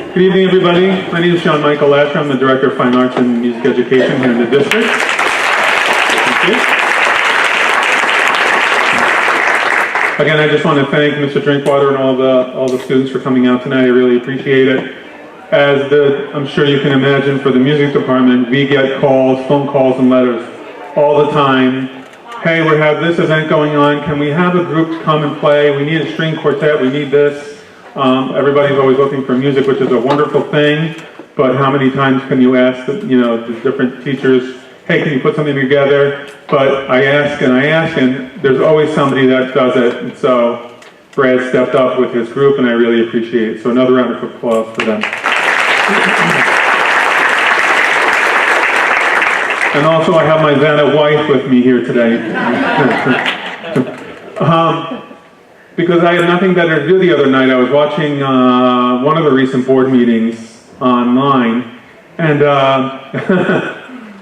Good evening, everybody. My name is John Michael Lasher. I'm the Director of Fine Arts and Music Education here in the district. Thank you. Again, I just want to thank Mr. Drinkwater and all the students for coming out tonight. I really appreciate it. I'm sure you can imagine, for the music department, we get calls, phone calls, and letters all the time. Hey, we have this event going on. Can we have a group come and play? We need a string quartet. We need this. Everybody's always looking for music, which is a wonderful thing. But how many times can you ask the different teachers, hey, can you put something together? But I ask, and there's always somebody that does it. And so Brad stepped up with his group, and I really appreciate it. So another round of applause for them. And also, I have my Vanna wife with me here today. Because I had nothing better to do the other night. I was watching one of the recent board meetings online, and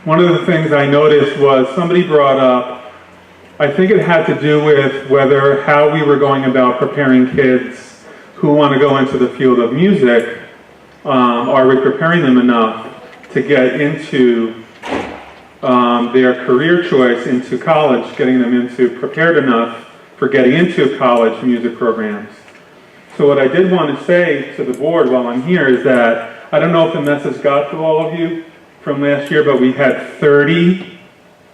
one of the things I noticed was somebody brought up, I think it had to do with how we were going about preparing kids who want to go into the field of music. Are we preparing them enough to get into their career choice into college, getting them prepared enough for getting into college music programs? So what I did want to say to the board while I'm here is that, I don't know if the message got to all of you from last year, but we had 30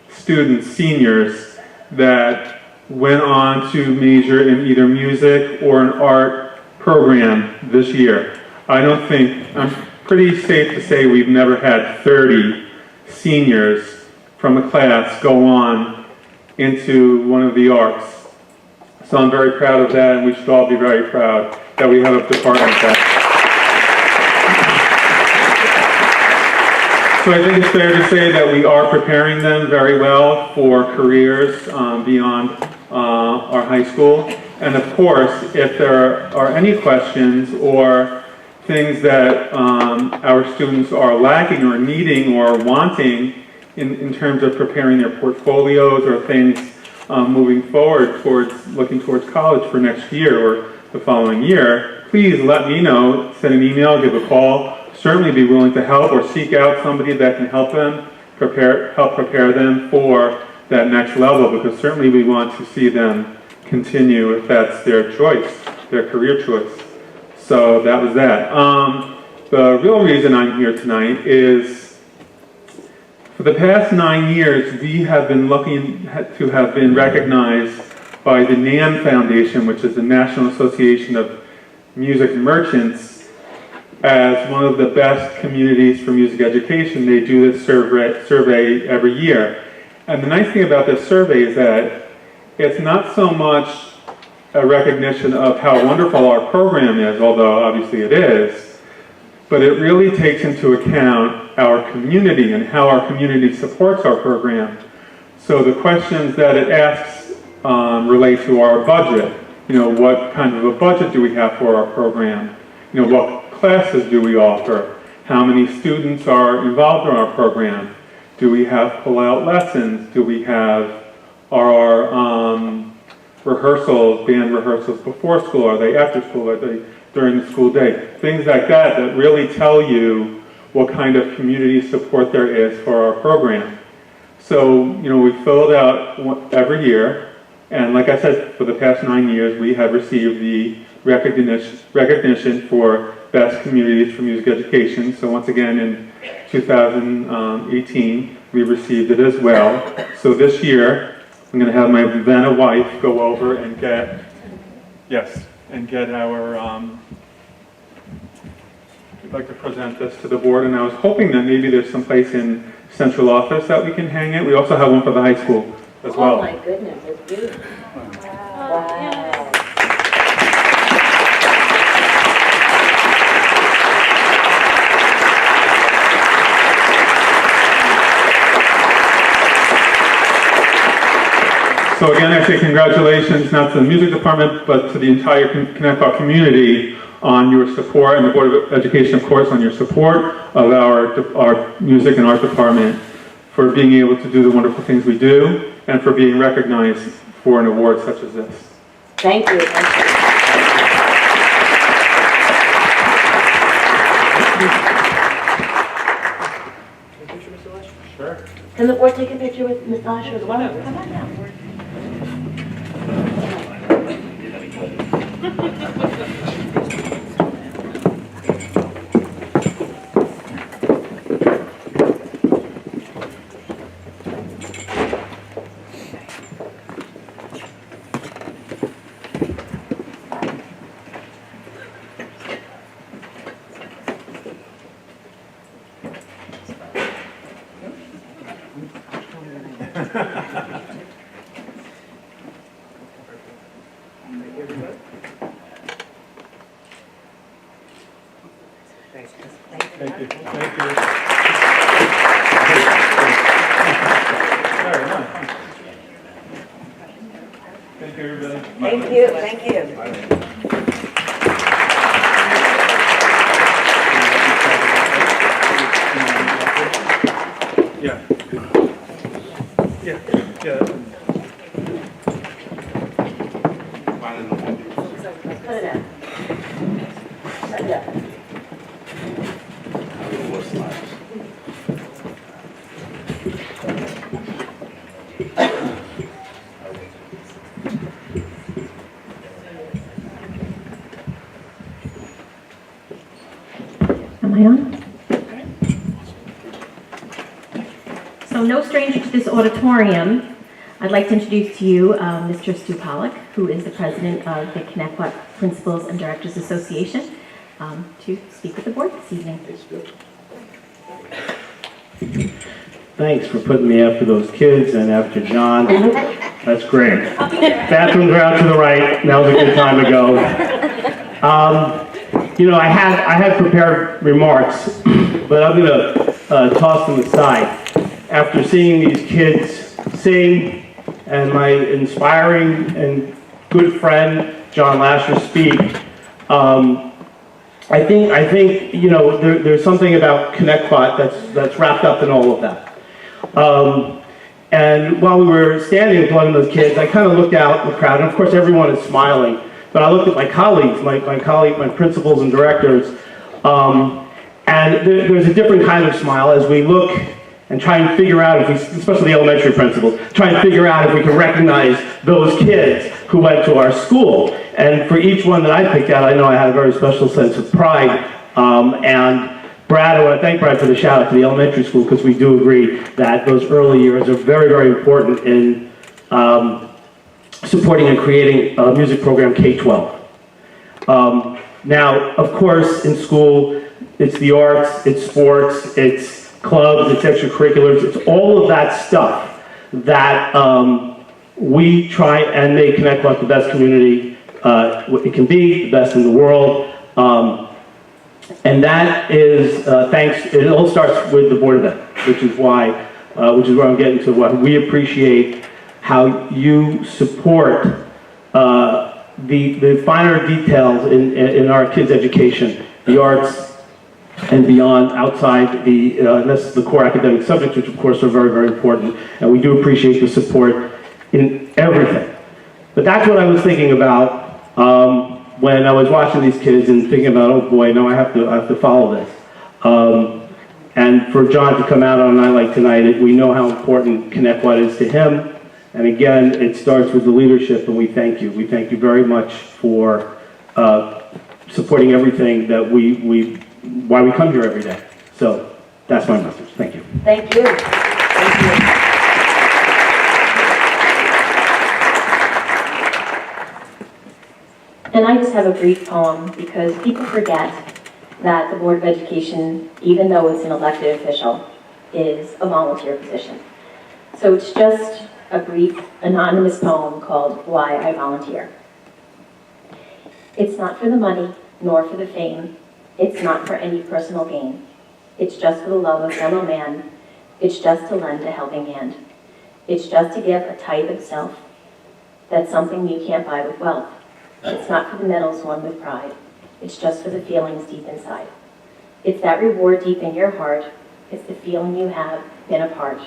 students, seniors, that went on to major in either music or an art program this year. I'm pretty safe to say we've never had 30 seniors from a class go on into one of the arts. So I'm very proud of that, and we should all be very proud that we have a department that. So I think it's fair to say that we are preparing them very well for careers beyond our high school. And of course, if there are any questions or things that our students are lacking or needing or wanting in terms of preparing their portfolios or things moving forward looking towards college for next year or the following year, please let me know. Send an email, give a call. Certainly be willing to help or seek out somebody that can help them prepare them for that next level, because certainly we want to see them continue if that's their choice, their career choice. So that was that. The real reason I'm here tonight is, for the past 9 years, we have been looking to have been recognized by the NAM Foundation, which is the National Association of Music Merchants, as one of the best communities for music education. They do this survey every year. And the nice thing about this survey is that it's not so much a recognition of how wonderful our program is, although obviously it is, but it really takes into account our community and how our community supports our program. So the questions that it asks relate to our budget. What kind of a budget do we have for our program? What classes do we offer? How many students are involved in our program? Do we have pull-out lessons? Do we have our rehearsals, band rehearsals before school? Are they after school? Are they during the school day? Things like that really tell you what kind of community support there is for our program. So, we fill it out every year, and like I said, for the past 9 years, we have received the recognition for Best Communities for Music Education. So once again, in 2018, we received it as well. So this year, I'm going to have my Vanna wife go over and get our, I'd like to present this to the board, and I was hoping that maybe there's some place in central office that we can hang it. We also have one for the high school as well. Oh my goodness, it's beautiful. Wow. So again, I say congratulations not to the music department, but to the entire Connecticut community on your support, and the Board of Education, of course, on your support of our music and art department, for being able to do the wonderful things we do, and for being recognized for an award such as this. Thank you. Thank you. Can the board take a picture with Ms. Lasher as well? Come on down. Thank you. Thank you. Very nice. Thank you, everybody. Thank you, thank you. Yeah. Yeah. Yeah. Cut it out. Cut it out. Am I on? So no stranger to this auditorium, I'd like to introduce to you Mr. Stu Pollack, who is the president of the Connecticut Principals and Directors Association, to speak with the board this evening. Thanks for putting me after those kids and after John. That's great. Bathrooms are out to the right. Now's a good time to go. You know, I had prepared remarks, but I'm going to toss them aside. After seeing these kids sing and my inspiring and good friend John Lasher speak, I think you know there's something about Connecticut that's wrapped up in all of that. And while we were standing with one of those kids, I kind of looked out in the crowd, and of course everyone is smiling. But I looked at my colleagues, my principals and directors, and there's a different kind of smile as we look and try and figure out, if we, especially the elementary principals, try and figure out if we can recognize those kids who went to our school. And for each one that I picked out, I know I had a very special sense of pride. And Brad, I want to thank Brad for the shout out to the elementary school, because we do agree that those early years are very, very important in supporting and creating a music program K-12. Now, of course, in school, it's the arts, it's sports, it's clubs, it's extracurriculars, it's all of that stuff that we try and make Connecticut the best community it can be, the best in the world. And that is thanks, it all starts with the Board of Ed, which is where I'm getting to what we appreciate how you support the finer details in our kids' education, the arts and beyond, outside the core academic subjects, which of course are very, very important. And we do appreciate the support in everything. But that's what I was thinking about when I was watching these kids and thinking about, oh boy, no, I have to follow this. And for John to come out on a night like tonight, we know how important Connecticut is to him. And again, it starts with the leadership, and we thank you. We thank you very much for supporting everything that why we come here every day. So that's my message. Thank you. Thank you. Thank you. And I just have a brief poem, because people forget that the Board of Education, even though it's an elected official, is a volunteer position. So it's just a brief, anonymous poem called Why I Volunteer. It's not for the money, nor for the fame. It's not for any personal gain. It's just for the love of fellow man. It's just to lend a helping hand. It's just to give a tithe of self. That's something you can't buy with wealth. It's not for the medals won with pride. It's just for the feelings deep inside. It's that reward deep in your heart. It's the feeling you have been a part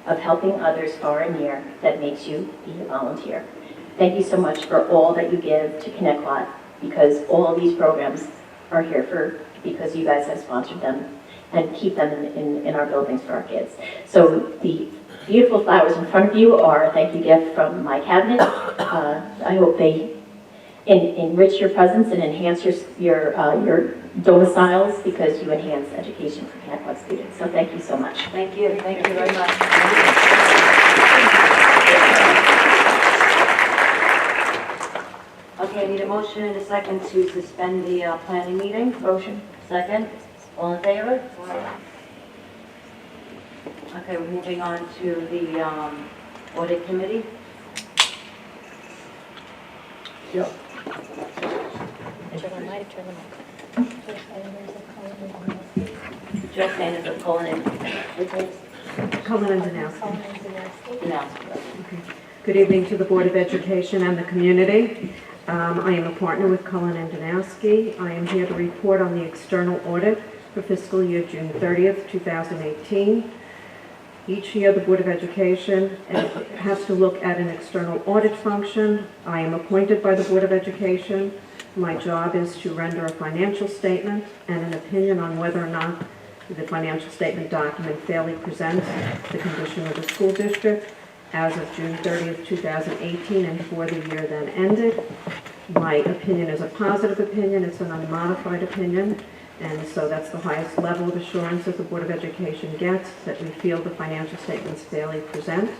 of helping others far and near that makes you be a volunteer. Thank you so much for all that you give to Connecticut, because all of these programs are here for because you guys have sponsored them and keep them in our buildings for our kids. So the beautiful flowers in front of you are a thank you gift from my cabinet. I hope they enrich your presence and enhance your domiciles, because you enhance education for Catholic students. So thank you so much. Thank you very much. Okay, I need a motion and a second to suspend the planning meeting. Motion. Second. All in favor? Okay, we're moving on to the audit committee. Yep. Joe Sanders of Cullen and Cullen and Danowski. no. Good evening to the Board of Education and the community. I am a partner with Cullen and Danowski. I am here to report on the external audit for fiscal year June 30th, 2018. Each year, the Board of Education has to look at an external audit function. I am appointed by the Board of Education. My job is to render a financial statement and an opinion on whether or not the financial statement document fairly presents the condition of the school district as of June 30th, 2018, and for the year then ended. My opinion is a positive opinion. It's an unmodified opinion. And so that's the highest level of assurance that the Board of Education gets, that we feel the financial statements fairly present.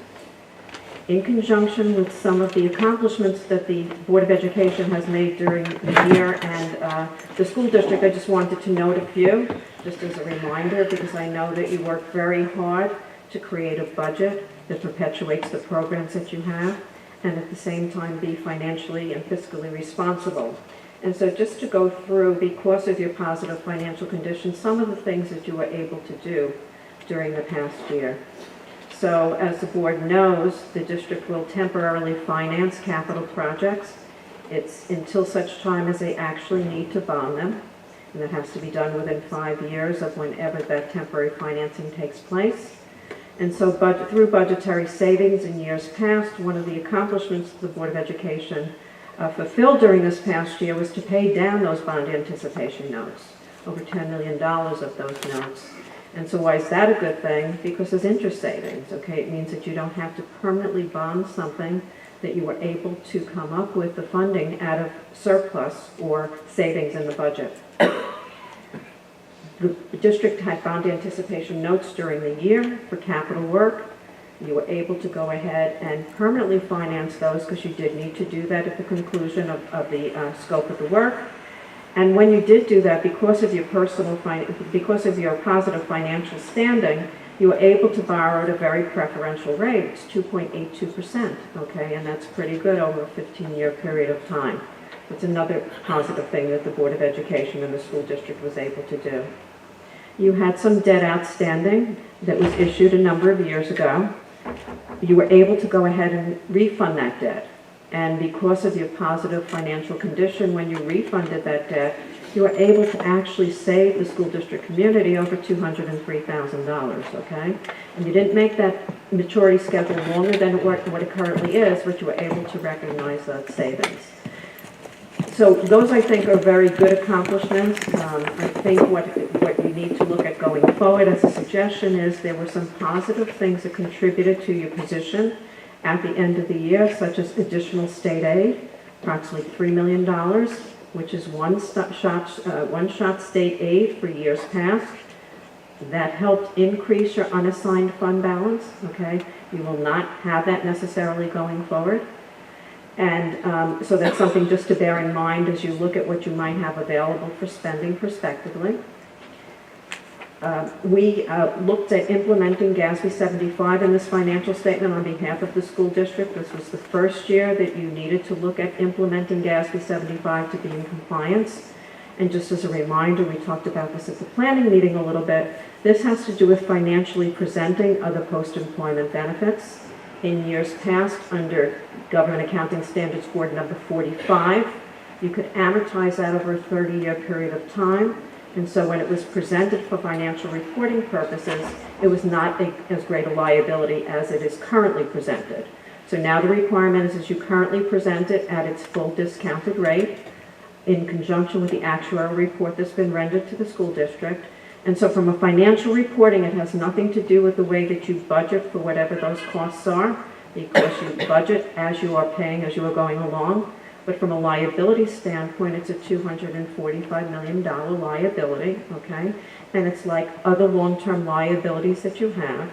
In conjunction with some of the accomplishments that the Board of Education has made during the year and the school district, I just wanted to note a few, just as a reminder, because I know that you work very hard to create a budget that perpetuates the programs that you have, and at the same time be financially and fiscally responsible. And so just to go through, because of your positive financial condition, some of the things that you were able to do during the past year. So as the board knows, the district will temporarily finance capital projects. It's until such time as they actually need to bond them, and that has to be done within 5 years of whenever that temporary financing takes place. And so through budgetary savings in years past, one of the accomplishments the Board of Education fulfilled during this past year was to pay down those bond anticipation notes, over $10 million of those notes. And so why is that a good thing? Because there's interest savings, okay? It means that you don't have to permanently bond something that you were able to come up with the funding out of surplus or savings in the budget. The district had bond anticipation notes during the year for capital work. You were able to go ahead and permanently finance those because you did need to do that at the conclusion of the scope of the work. And when you did do that, because of your positive financial standing, you were able to borrow at a very preferential rate. It's 2.82%, okay, and that's pretty good over a 15-year period of time. That's another positive thing that the Board of Education and the school district was able to do. You had some debt outstanding that was issued a number of years ago. You were able to go ahead and refund that debt. And because of your positive financial condition, when you refunded that debt, you were able to actually save the school district community over $203,000, okay? And you didn't make that maturity schedule longer than what it currently is, but you were able to recognize that savings. So those, I think, are very good accomplishments. I think what you need to look at going forward as a suggestion is there were some positive things that contributed to your position at the end of the year, such as additional state aid, approximately $3 million, which is one-shot state aid for years past. That helped increase your unassigned fund balance, okay? You will not have that necessarily going forward. And so that's something just to bear in mind as you look at what you might have available for spending prospectively. We looked at implementing GASB 75 in this financial statement on behalf of the school district. This was the first year that you needed to look at implementing GASB 75 to be in compliance. And just as a reminder, we talked about this at the planning meeting a little bit. This has to do with financially presenting other post-employment benefits. In years past, under Government Accounting Standards Board number 45, you could amortize that over a 30-year period of time. And so when it was presented for financial reporting purposes, it was not as great a liability as it is currently presented. So now the requirement is you currently present it at its full discounted rate. in conjunction with the actuarial report that's been rendered to the school district. And so from a financial reporting, it has nothing to do with the way that you budget for whatever those costs are, because you budget as you are paying, as you are going along. But from a liability standpoint, it's a $245 million liability, okay? And it's like other long-term liabilities that you have.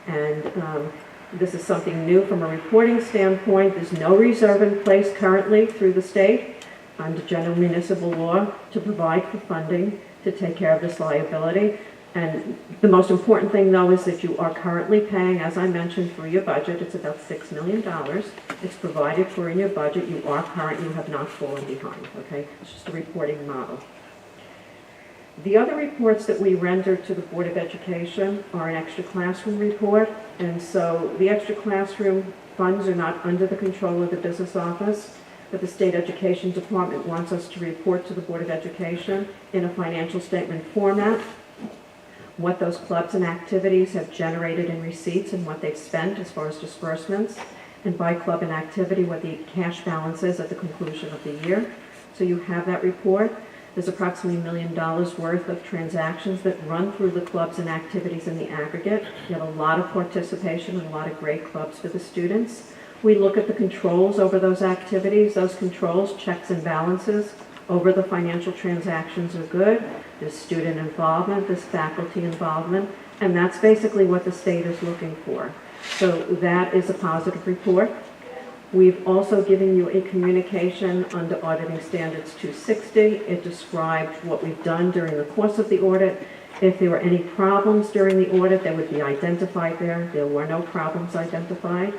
And this is something new from a reporting standpoint. There's no reserve in place currently through the state under general municipal law to provide for funding to take care of this liability. And the most important thing, though, is that you are currently paying, as I mentioned, through your budget. It's about $6 million. It's provided for in your budget. You are current. You have not fallen behind, okay? It's just a reporting model. The other reports that we render to the Board of Education are an extra classroom report. And so the extra classroom funds are not under the control of the business office, but the State Education Department wants us to report to the Board of Education in a financial statement format what those clubs and activities have generated in receipts and what they've spent as far as disbursements, and by club and activity what the cash balance is at the conclusion of the year. So you have that report. There's approximately $1 million worth of transactions that run through the clubs and activities in the aggregate. You have a lot of participation and a lot of great clubs for the students. We look at the controls over those activities. Those controls, checks and balances over the financial transactions are good. There's student involvement, there's faculty involvement, and that's basically what the state is looking for. So that is a positive report. We've also given you a communication under Auditing Standards 260. It described what we've done during the course of the audit. If there were any problems during the audit, they would be identified there. There were no problems identified.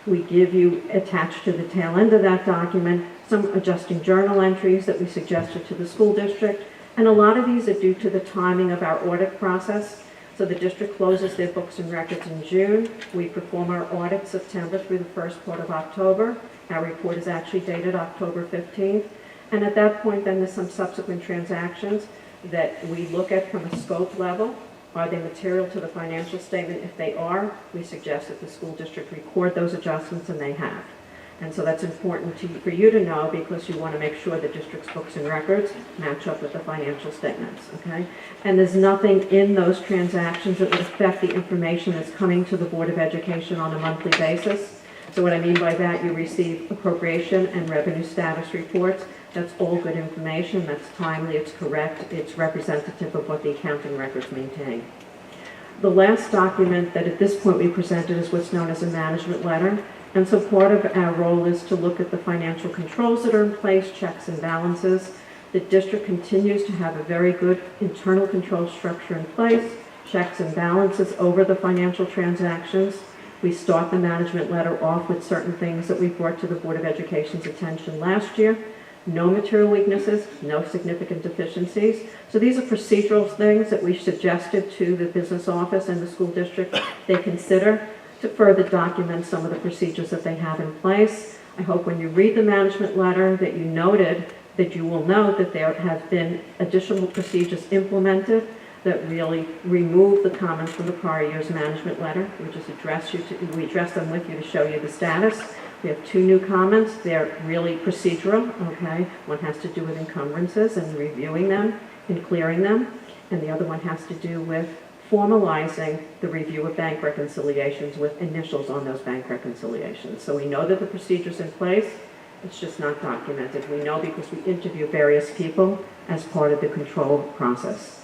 We give you, attached to the tail end of that document, some adjusting journal entries that we suggested to the school district. And a lot of these are due to the timing of our audit process. So the district closes their books and records in June. We perform our audit September through the first part of October. Our report is actually dated October 15th. And at that point, then there's some subsequent transactions that we look at from a scope level. Are they material to the financial statement? If they are, we suggest that the school district record those adjustments, and they have. And so that's important for you to know, because you want to make sure the district's books and records match up with the financial statements, okay? And there's nothing in those transactions that would affect the information that's coming to the Board of Education on a monthly basis. So what I mean by that, you receive appropriation and revenue status reports. That's all good information. That's timely, it's correct, it's representative of what the accounting records maintain. The last document that at this point we presented is what's known as a management letter. And so part of our role is to look at the financial controls that are in place, checks and balances. The district continues to have a very good internal control structure in place, checks and balances over the financial transactions. We start the management letter off with certain things that we brought to the Board of Education's attention last year. No material weaknesses, no significant deficiencies. So these are procedural things that we suggested to the business office and the school district they consider to further document some of the procedures that they have in place. I hope when you read the management letter that you noted that you will note that there have been additional procedures implemented that really remove the comments from the prior year's management letter. We just we address them with you to show you the status. We have 2 new comments. They're really procedural, okay? One has to do with encumbrances and reviewing them and clearing them, and the other one has to do with formalizing the review of bank reconciliations with initials on those bank reconciliations. So we know that the procedure's in place, it's just not documented. We know because we interview various people as part of the control process.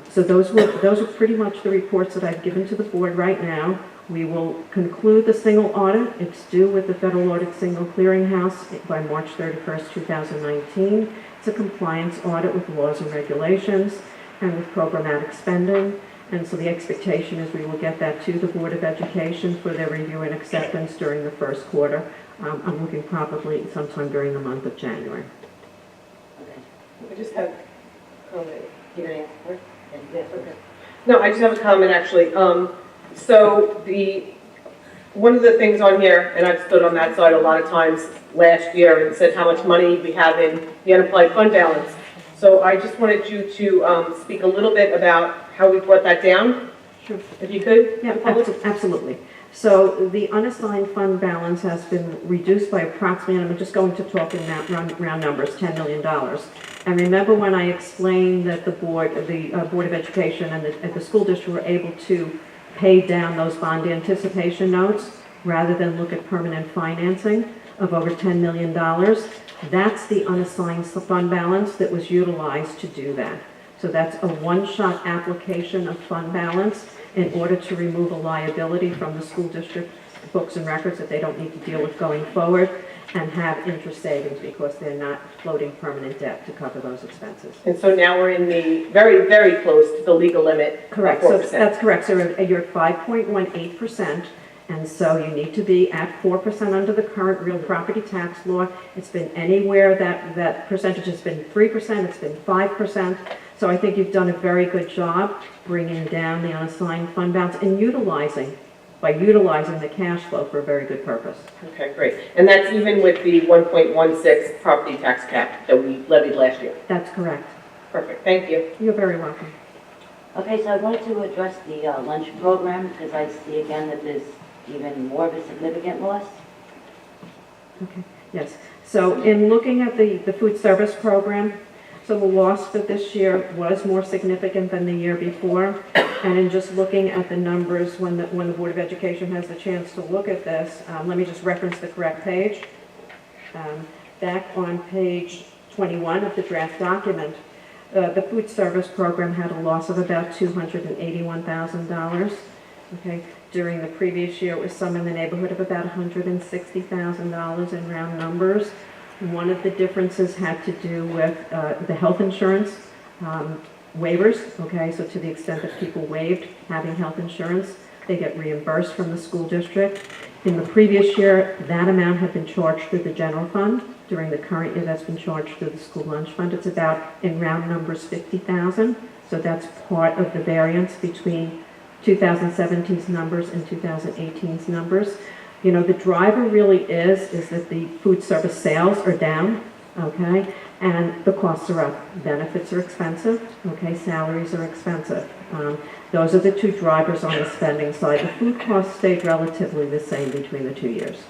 So those are pretty much the reports that I've given to the board right now. We will conclude the single audit. It's due with the Federal Audit Single Clearinghouse by March 31st, 2019. It's a compliance audit with laws and regulations and with programmatic spending. And so the expectation is we will get that to the Board of Education for their review and acceptance during the first quarter. I'm looking probably sometime during the month of January. I just have a comment. You gonna answer? Yes, okay. No, I just have a comment actually. So one of the things on here, and I've stood on that side a lot of times last year and said how much money we have in the unapplied fund balance. So I just wanted you to speak a little bit about how we brought that down, Sure. if you could. Yeah, absolutely. So the unassigned fund balance has been reduced by approximately, and I'm just going to talk in round numbers, $10 million. And remember when I explained that the Board of Education and the school district were able to pay down those bond anticipation notes rather than look at permanent financing of over $10 million? That's the unassigned fund balance that was utilized to do that. So that's a one-shot application of fund balance in order to remove a liability from the school district books and records that they don't need to deal with going forward, and have interest savings because they're not floating permanent debt to cover those expenses. And so now we're in the very, very close to the legal limit of 4%. Correct, so that's correct. So you're at 5.18%, and so you need to be at 4% under the current real property tax law. It's been anywhere that percentage has been 3%, it's been 5%. So I think you've done a very good job bringing down the unassigned fund balance and utilizing the cash flow for a very good purpose. Okay, great. And that's even with the 1.16 property tax cap that we levied last year? That's correct. Perfect, thank you. You're very welcome. Okay, so I wanted to address the lunch program because I see again that there's even more of a significant loss. Okay, yes. So in looking at the food service program, so the loss for this year was more significant than the year before. And in just looking at the numbers, when the Board of Education has the chance to look at this, let me just reference the correct page. Back on page 21 of the draft document, the food service program had a loss of about $281,000. Okay, during the previous year, it was some in the neighborhood of about $160,000 in round numbers. One of the differences had to do with the health insurance waivers. Okay, so to the extent that people waived having health insurance, they get reimbursed from the school district. In the previous year, that amount had been charged through the general fund. During the current year, that's been charged through the school lunch fund. It's about, in round numbers, $50,000. So that's part of the variance between 2017's numbers and 2018's numbers. You know, the driver really is that the food service sales are down, okay, and the costs are up. Benefits are expensive, okay, salaries are expensive. Those are the two drivers on the spending side. The food costs stayed relatively the same between the 2 years.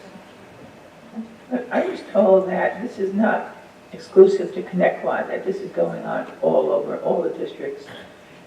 But I was told that this is not exclusive to Connectquot, that this is going on all over, all the districts,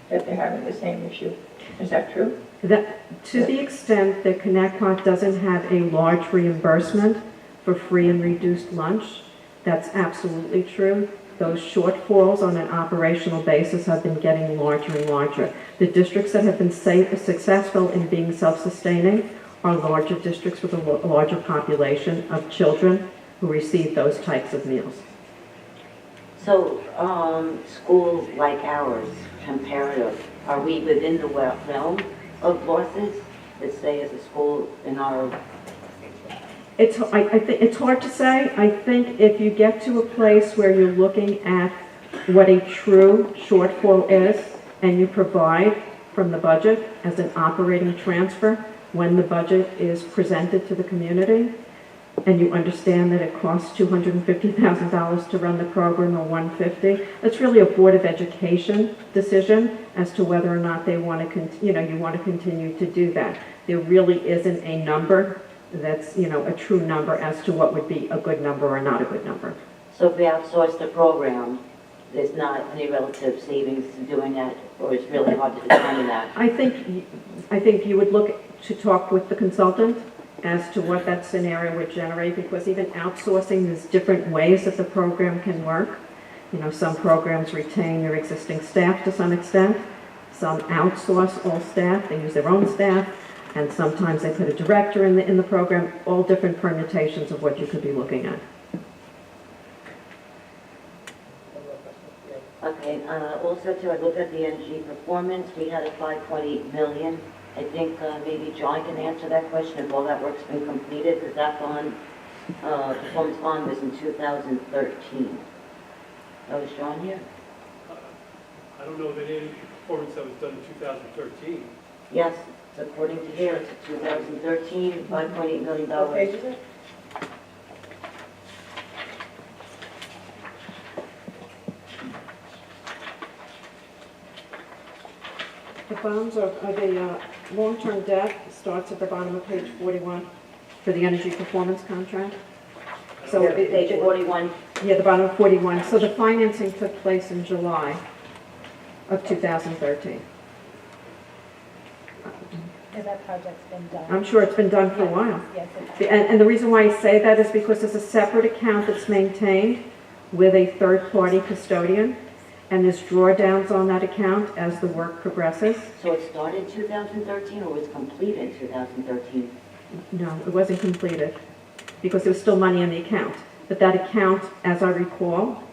that they're having the same issue. Is that true? That, to the extent that Connectquot doesn't have a large reimbursement for free and reduced lunch, that's absolutely true. Those shortfalls on an operational basis have been getting larger and larger. The districts that have been successful in being self-sustaining are larger districts with a larger population of children who receive those types of meals. So, schools like ours, comparative, are we within the realm of losses? Let's say as a school in our... I think it's hard to say. I think if you get to a place where you're looking at what a true shortfall is and you provide from the budget as an operating transfer when the budget is presented to the community, and you understand that it costs $250,000 to run the program or $150, that's really a Board of Education decision as to whether or not they want to, you want to continue to do that. There really isn't a number that's, a true number as to what would be a good number or not a good number. So if we outsource the program, there's not any relative savings to doing that, or it's really hard to determine that? I think you would look to talk with the consultant as to what that scenario would generate, because even outsourcing, there's different ways that the program can work. Some programs retain their existing staff to some extent. Some outsource all staff, they use their own staff, and sometimes they put a director in the program, all different permutations of what you could be looking at. Okay, also too, I looked at the NG performance, we had a 5.8 million. I think maybe John can answer that question if all that work's been completed, because that bond, performance bond was in 2013. That was John here? I don't know of any performance that was done in 2013. Yes, according to here, it's 2013, $5.8 million. What page is it? The bonds are the long-term debt starts at the bottom of page 41 for the energy performance contract. So Page 41, yeah, the bottom of 41. So the financing took place in July of 2013. Because that project's been done. I'm sure it's been done for a while. Yes, it has. And the reason why I say that is because there's a separate account that's maintained with a third-party custodian, and there's drawdowns on that account as the work progresses. so it started in 2013 or was completed in 2013? No, it wasn't completed, because there was still money in the account. But that account, as I recall,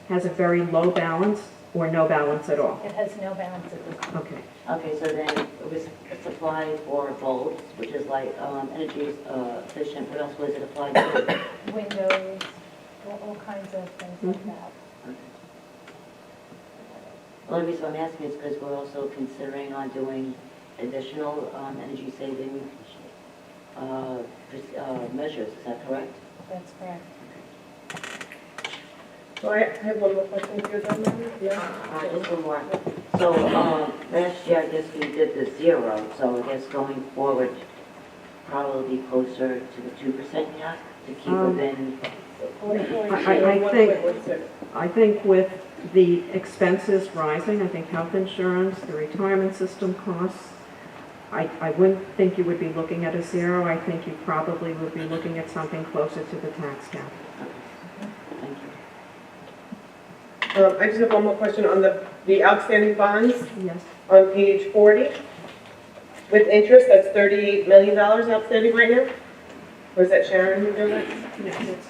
has a very low balance or no balance at all. It has no balance at this time. Okay. Okay, so then it was applied for bulbs, which is like energy efficient. What else was it applied to? Windows, all kinds of things like that. The only reason I'm asking is because we're also considering on doing additional energy saving measures. Is that correct? That's correct. So I have one more question for you, Donna. Yeah. Just one more. So last year, I guess we did the 0, so I guess going forward, probably closer to the 2% cap to keep within. I think with the expenses rising, I think health insurance, the retirement system costs, I wouldn't think you would be looking at a 0. I think you probably would be looking at something closer to the tax cap. Thank you. I just have one more question on the outstanding bonds Yes. on page 40. With interest, that's $38 million outstanding right now? Or is that Sharon who does it? No, it's-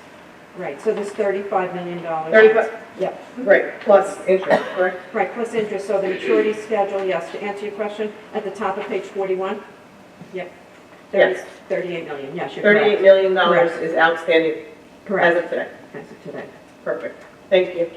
Right, so there's $35 million. 35, Yeah, right, plus interest, correct? right, plus interest, so the maturity schedule, yes, to answer your question, at the top of page 41? Yep. Yes. 38 million, yes, you're $38 correct. million Correct. is outstanding as Correct, of today. as of today. Perfect. Thank you.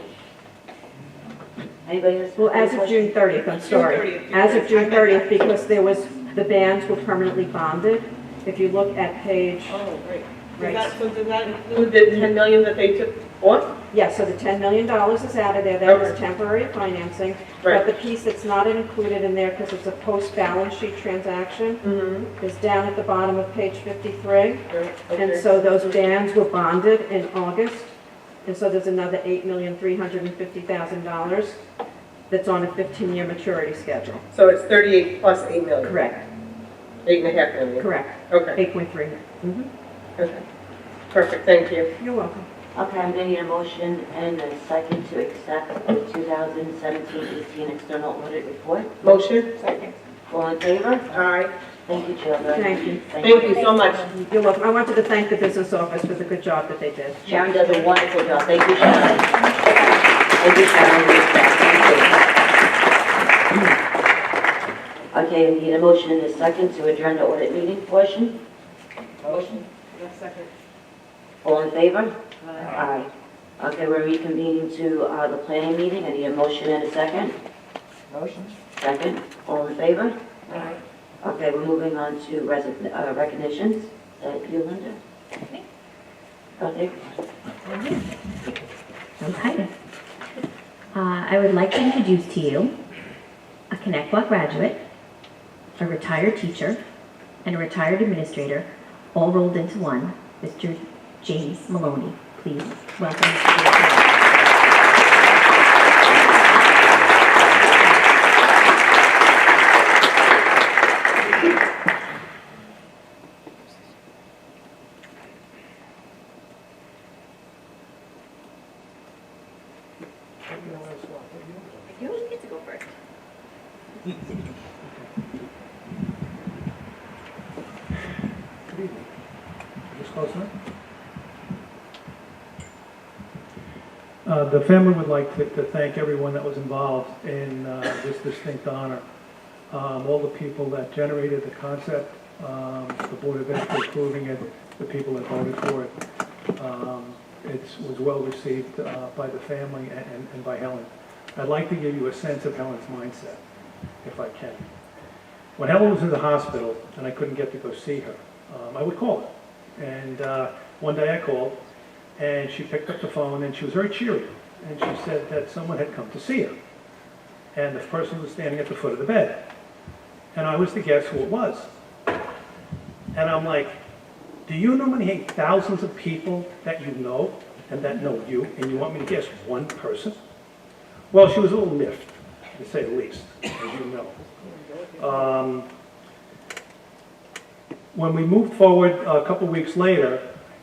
Anybody else? Well, as of June 30th, I'm sorry. 30th, As of June I meant 30th, because there was, the bands were permanently bonded. If you look at page, Oh, great. Right. So does that include the 10 million that they took off? yeah, so the $10 million is out of there, that was Okay. temporary financing. Right. But the piece that's not included in there, because it's a post-balance sheet transaction, Mm-hmm. is down at the bottom of page 53. Right, And okay. so those bands were bonded in August, and so there's another $8,350,000 that's on a 15-year maturity schedule. So it's 38 plus 8 million? Correct, 8.5 million? correct, Okay, 8.3. Mhm. okay. Perfect, thank you. You're welcome. Okay, I'm going to need a motion and a second to accept the 2017-18 external audit report. Motion? Second. All in favor? Aye. Thank you, Jill. very Thank much. you. Thank you so much. You're welcome. I wanted to thank the business office for the good job that they did. Sharon does a wonderful job. Thank you, Sharon. Thank you, Sharon. Okay, we need a motion and a second to adjourn the audit meeting portion. Motion. Second. All in favor? Aye. Okay, we're reconvening to the planning meeting. I need a motion and a second. Motion. Second. All in favor? Aye. Okay, we're moving on to recognitions. Is that you, Linda? Okay. Okay. I would like to introduce to you a Connecticut graduate, a retired teacher, and a retired administrator, all rolled into one, Mr. James Maloney. Please welcome Mr. Maloney. You always get to go first. Just close enough? The family would like to thank everyone that was involved in this distinct honor. All the people that generated the concept, the Board of Ed for approving it, the people that voted for it. It was well received by the family and by Helen. I'd like to give you a sense of Helen's mindset, if I can. When Helen was in the hospital and I couldn't get to go see her, I would call her. And one day I called, and she picked up the phone, and she was very cheery. And she said that someone had come to see her. And the person was standing at the foot of the bed. And I was to guess who it was. And I'm like, do you know how many thousands of people that you know and that know you, and you want me to guess one person? Well, she was a little miffed, to say the least, as you know. When we moved forward a couple weeks later,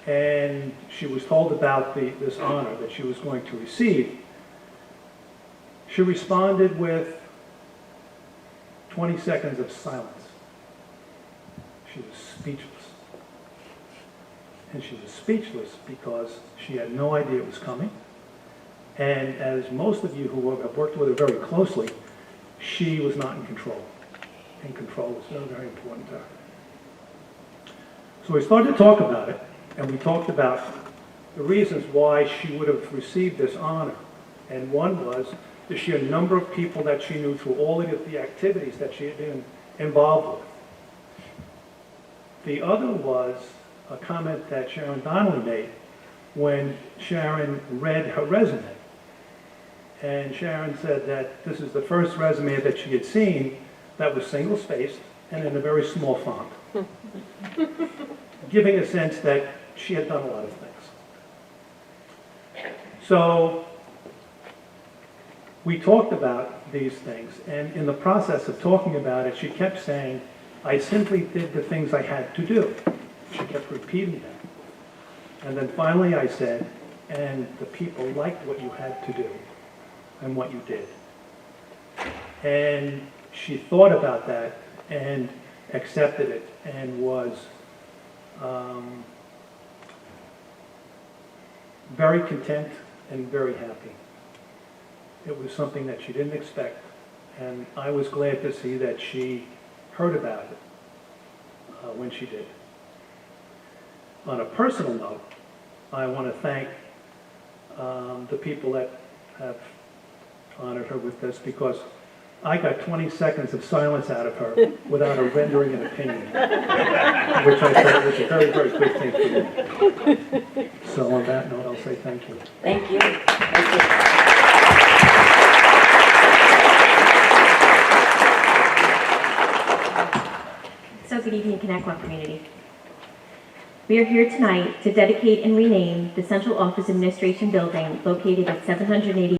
and she was told about this honor that she was going to receive, she responded with 20 seconds of silence. She was speechless. And she was speechless because she had no idea it was coming. And as most of you who have worked with her very closely, she was not in control. And control is very, very important to her. So we started to talk about it, and we talked about the reasons why she would have received this honor. And one was that she had a number of people that she knew through all of the activities that she had been involved with. The other was a comment that Sharon Donnelly made when Sharon read her resume. And Sharon said that this is the first resume that she had seen that was single-spaced and in a very small font, giving a sense that she had done a lot of things. So we talked about these things, and in the process of talking about it, she kept saying, I simply did the things I had to do. She kept repeating that. And then finally I said, and the people liked what you had to do and what you did. And she thought about that and accepted it and was very content and very happy. It was something that she didn't expect, and I was glad to see that she heard about it when she did. On a personal note, I want to thank the people that have honored her with this, because I got 20 seconds of silence out of her without her rendering an opinion, which I thought was a very, very good thing for me. So on that note, I'll say thank you. Thank you. Thank you. So good evening, Connecticut community. We are here tonight to dedicate and rename the Central Office Administration Building located at 780